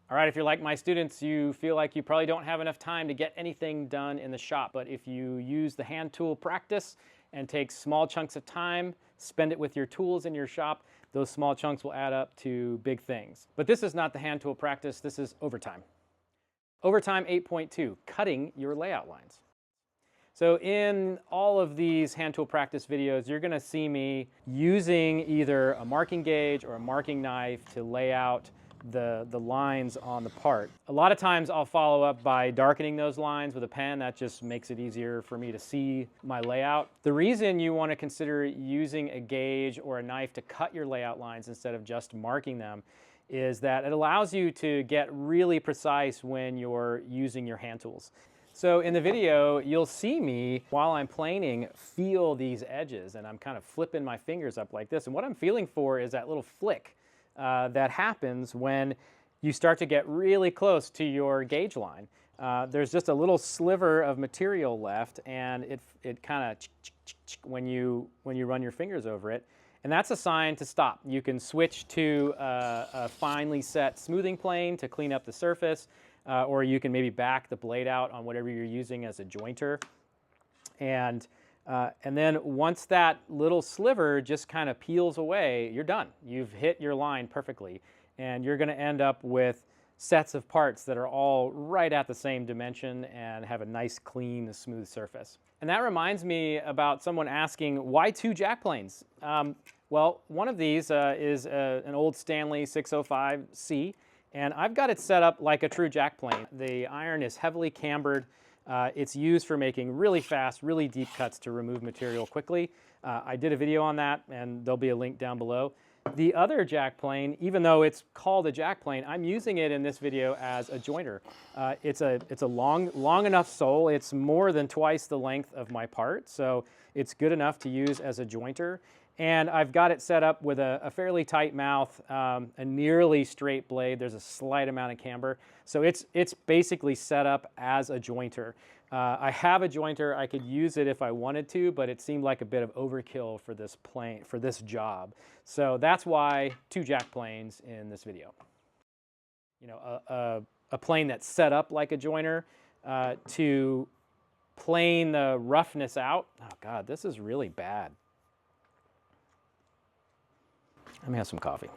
All right, if you're like my students, you feel like you probably don't have enough time to get anything done in the shop. But if you use the hand tool practice and take small chunks of time, spend it with your tools in your shop, those small chunks will add up to big things. But this is not the hand tool practice, this is OverTime. OverTime 8.2, cutting your layout lines. So in all of these hand tool practice videos, you're gonna see me using either a marking gauge or a marking knife to lay out the lines on the part. A lot of times I'll follow up by darkening those lines with a pen. That just makes it easier for me to see my layout. The reason you want to consider using a gauge or a knife to cut your layout lines instead of just marking them is that it allows you to get really precise when you're using your hand tools. So in the video, you'll see me, while I'm planing, feel these edges, and I'm kind of flipping my fingers up like this. And what I'm feeling for is that little flick that happens when you start to get really close to your gauge line. There's just a little sliver of material left, and it kind of when you run your fingers over it. And that's a sign to stop. You can switch to a finely set smoothing plane to clean up the surface, or you can maybe back the blade out on whatever you're using as a jointer. And then once that little sliver just kind of peels away, you're done. You've hit your line perfectly. And you're going to end up with sets of parts that are all right at the same dimension and have a nice, clean, smooth surface. And that reminds me about someone asking, why two jack planes? Well, one of these is an old Stanley 605C, and I've got it set up like a true jack plane. The iron is heavily cambered. It's used for making really fast, really deep cuts to remove material quickly. I did a video on that, and there'll be a link down below. The other jack plane, even though it's called a jack plane, I'm using it in this video as a jointer. It's a long enough sole. It's more than twice the length of my part, so it's good enough to use as a jointer. And I've got it set up with a fairly tight mouth, a nearly straight blade. There's a slight amount of camber. So it's basically set up as a jointer. I have a jointer. I could use it if I wanted to, but it seemed like a bit of overkill for this plane, for this job. So that's why two jack planes in this video. You know, a plane that's set up like a jointer to plane the roughness out. Oh God, this is really bad. Let me have some coffee.